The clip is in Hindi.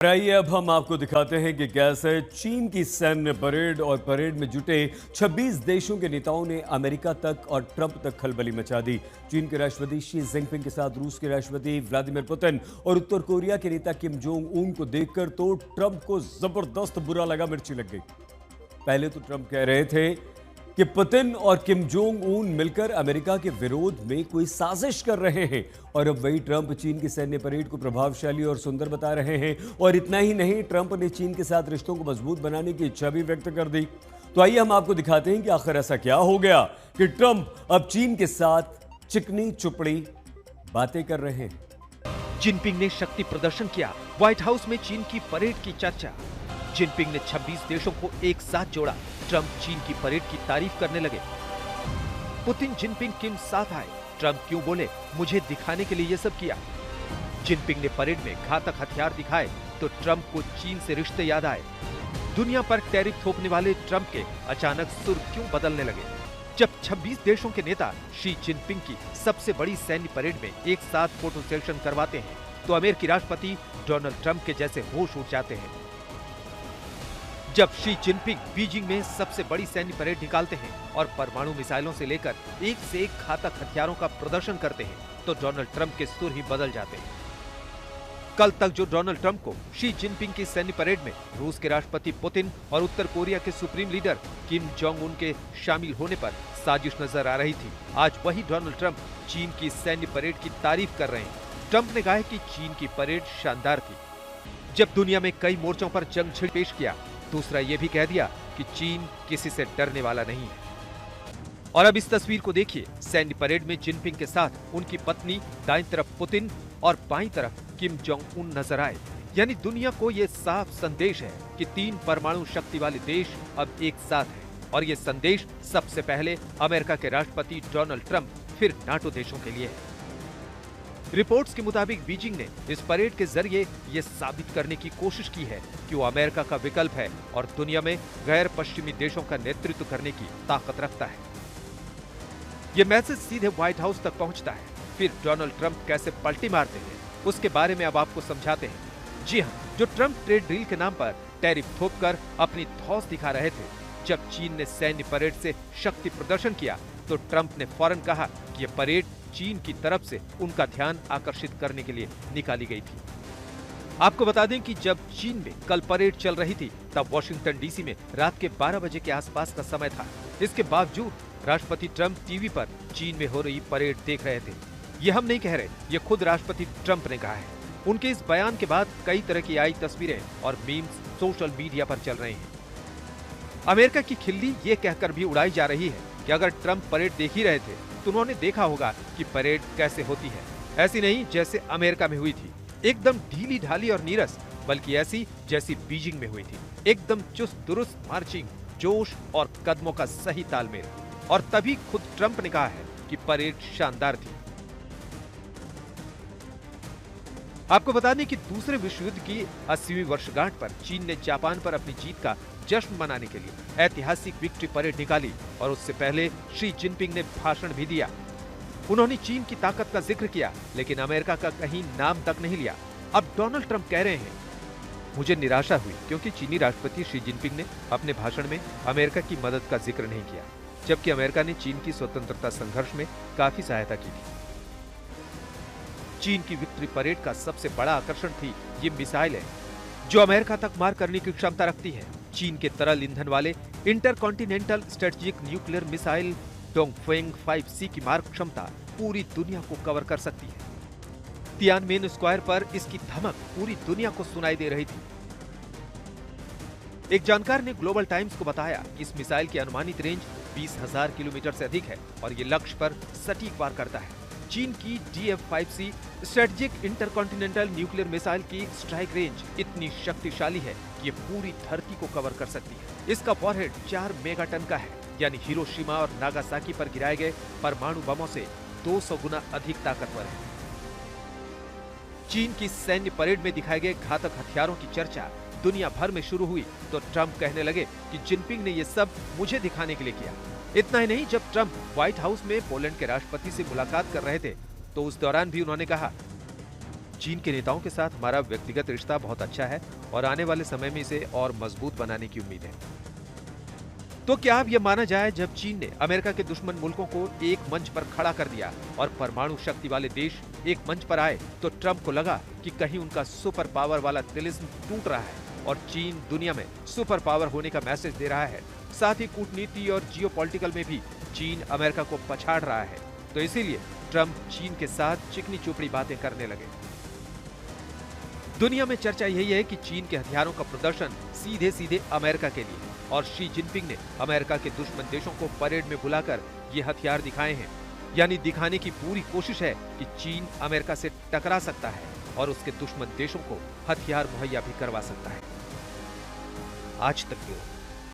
आइए अब हम आपको दिखाते हैं कि कैसे चीन की सैन्य परेड और परेड में जुटे 26 देशों के नेताओं ने अमेरिका तक और ट्रंप तक खलबली मचा दी। चीन के राष्ट्रपति शी जिनपिंग के साथ रूस के राष्ट्रपति व्लादिमीर पुतिन और उत्तर कोरिया के नेता किम जोंग उन को देखकर तो ट्रंप को जबरदस्त बुरा लगा, मिर्ची लग गई। पहले तो ट्रंप कह रहे थे कि पुतिन और किम जोंग उन मिलकर अमेरिका के विरोध में कोई साजिश कर रहे हैं, और अब वही ट्रंप चीन की सैन्य परेड को प्रभावशाली और सुंदर बता रहे हैं। और इतना ही नहीं, ट्रंप ने चीन के साथ रिश्तों को मजबूत बनाने की इच्छा भी व्यक्त कर दी। तो आइए हम आपको दिखाते हैं कि आखिर ऐसा क्या हो गया कि ट्रंप अब चीन के साथ चिकनी चुपड़ी बातें कर रहे हैं। जिनपिंग ने शक्ति प्रदर्शन किया, व्हाइट हाउस में चीन की परेड की चर्चा। जिनपिंग ने 26 देशों को एक साथ जोड़ा, ट्रंप चीन की परेड की तारीफ करने लगे। पुतिन जिनपिंग किम साथ आए, ट्रंप क्यों बोले मुझे दिखाने के लिए ये सब किया। जिनपिंग ने परेड में घातक हथियार दिखाए तो ट्रंप को चीन से रिश्ते याद आए। दुनिया पर टैरिफ थोपने वाले ट्रंप के अचानक सुर क्यों बदलने लगे। जब 26 देशों के नेता शी जिनपिंग की सबसे बड़ी सैन्य परेड में एक साथ फोटो सेशन करवाते हैं तो अमेरिकी राष्ट्रपति डोनाल्ड ट्रंप के जैसे होश उड़ जाते हैं। जब शी जिनपिंग बीजिंग में सबसे बड़ी सैन्य परेड निकालते हैं और परमाणु मिसाइलों से लेकर एक से एक घातक हथियारों का प्रदर्शन करते हैं तो डोनाल्ड ट्रंप के सुर ही बदल जाते हैं। कल तक जो डोनाल्ड ट्रंप को शी जिनपिंग की सैन्य परेड में रूस के राष्ट्रपति पुतिन और उत्तर कोरिया के supreme leader Kim Jong Un के शामिल होने पर साजिश नजर आ रही थी, आज वही डोनाल्ड ट्रंप चीन की सैन्य परेड की तारीफ कर रहे हैं। ट्रंप ने कहा है कि चीन की परेड शानदार थी। जब दुनिया में कई मोर्चों पर जंग छिड़ पेश किया, दूसरा ये भी कह दिया कि चीन किसी से डरने वाला नहीं है। और अब इस तस्वीर को देखिए, सैन्य परेड में जिनपिंग के साथ उनकी पत्नी, दाईं तरफ पुतिन और बाईं तरफ किम जोंग उन नजर आए। यानी दुनिया को ये साफ संदेश है कि 3 परमाणु शक्ति वाले देश अब एक साथ हैं। और ये संदेश सबसे पहले अमेरिका के राष्ट्रपति डोनाल्ड ट्रंप, फिर नाटो देशों के लिए है। रिपोर्ट्स के मुताबिक बीजिंग ने इस परेड के जरिए ये साबित करने की कोशिश की है कि वो अमेरिका का विकल्प है और दुनिया में गैर पश्चिमी देशों का नेतृत्व करने की ताकत रखता है। ये मैसेज सीधे व्हाइट हाउस तक पहुंचता है। फिर डोनाल्ड ट्रंप कैसे पलटी मारते हैं उसके बारे में अब आपको समझाते हैं। जी हाँ, जो ट्रंप ट्रेड डील के नाम पर टैरिफ थोपकर अपनी धौंस दिखा रहे थे, जब चीन ने सैन्य परेड से शक्ति प्रदर्शन किया तो ट्रंप ने फौरन कहा कि ये परेड चीन की तरफ से उनका ध्यान आकर्षित करने के लिए निकाली गई थी। आपको बता दें कि जब चीन में कल परेड चल रही थी तब वॉशिंगटन डीसी में रात के 12 बजे के आसपास का समय था। इसके बावजूद राष्ट्रपति ट्रंप टीवी पर चीन में हो रही परेड देख रहे थे। ये हम नहीं कह रहे, ये खुद राष्ट्रपति ट्रंप ने कहा है। उनके इस बयान के बाद कई तरह की आई तस्वीरें और मीम्स सोशल मीडिया पर चल रहे हैं। अमेरिका की खिल्ली ये कहकर भी उड़ाई जा रही है कि अगर ट्रंप परेड देख ही रहे थे तो उन्होंने देखा होगा कि परेड कैसे होती है। ऐसी नहीं जैसे अमेरिका में हुई थी, एकदम ढीली ढाली और नीरस, बल्कि ऐसी जैसी बीजिंग में हुई थी। एकदम चुस्त दुरुस्त मार्चिंग, जोश और कदमों का सही तालमेल। और तभी खुद ट्रंप ने कहा है कि परेड शानदार थी। आपको बता दें कि दूसरे विश्व युद्ध की 80वीं वर्षगांठ पर चीन ने जापान पर अपनी जीत का जश्न मनाने के लिए ऐतिहासिक विक्ट्री परेड निकाली और उससे पहले शी जिनपिंग ने भाषण भी दिया। उन्होंने चीन की ताकत का जिक्र किया लेकिन अमेरिका का कहीं नाम तक नहीं लिया। अब डोनाल्ड ट्रंप कह रहे हैं, मुझे निराशा हुई क्योंकि चीनी राष्ट्रपति शी जिनपिंग ने अपने भाषण में अमेरिका की मदद का जिक्र नहीं किया, जबकि अमेरिका ने चीन की स्वतंत्रता संघर्ष में काफी सहायता की थी। चीन की विक्ट्री परेड का सबसे बड़ा आकर्षण थी ये मिसाइलें, जो अमेरिका तक मार करने की क्षमता रखती है। चीन के तरल ईंधन वाले intercontinental strategic nuclear missile Dongfeng 5C की मार क्षमता पूरी दुनिया को कवर कर सकती है। तियानमेन स्क्वायर पर इसकी धमक पूरी दुनिया को सुनाई दे रही थी। एक जानकार ने ग्लोबल टाइम्स को बताया कि इस मिसाइल की अनुमानित रेंज 20,000 किलोमीटर से अधिक है और ये लक्ष्य पर सटीक वार करता है। चीन की DF-5C strategic intercontinental nuclear missile की स्ट्राइक रेंज इतनी शक्तिशाली है कि ये पूरी धरती को कवर कर सकती है। इसका वॉरहेड 4 मेगाटन का है, यानी हिरोशिमा और नागासाकी पर गिराए गए परमाणु बमों से 200 गुना अधिक ताकतवर है। चीन की सैन्य परेड में दिखाए गए घातक हथियारों की चर्चा दुनिया भर में शुरू हुई तो ट्रंप कहने लगे कि जिनपिंग ने ये सब मुझे दिखाने के लिए किया। इतना ही नहीं, जब ट्रंप व्हाइट हाउस में पोलैंड के राष्ट्रपति से मुलाकात कर रहे थे तो उस दौरान भी उन्होंने कहा चीन के नेताओं के साथ हमारा व्यक्तिगत रिश्ता बहुत अच्छा है और आने वाले समय में इसे और मजबूत बनाने की उम्मीद है। तो क्या अब यह माना जाए, जब चीन ने अमेरिका के दुश्मन मुल्कों को एक मंच पर खड़ा कर दिया और परमाणु शक्ति वाले देश एक मंच पर आए, तो ट्रंप को लगा कि कहीं उनका सुपर पावर वाला तिलिस्म टूट रहा है और चीन दुनिया में सुपर पावर होने का मैसेज दे रहा है। साथ ही कूटनीति और जियोपॉलिटिकल में भी चीन अमेरिका को पछाड़ रहा है। तो इसीलिए ट्रंप चीन के साथ चिकनी चुपड़ी बातें करने लगे। दुनिया में चर्चा यही है कि चीन के हथियारों का प्रदर्शन सीधे सीधे अमेरिका के लिए, और शी जिनपिंग ने अमेरिका के दुश्मन देशों को परेड में बुलाकर ये हथियार दिखाए हैं। यानी दिखाने की पूरी कोशिश है कि चीन अमेरिका से टकरा सकता है और उसके दुश्मन देशों को हथियार मुहैया भी करवा सकता है। आज तक के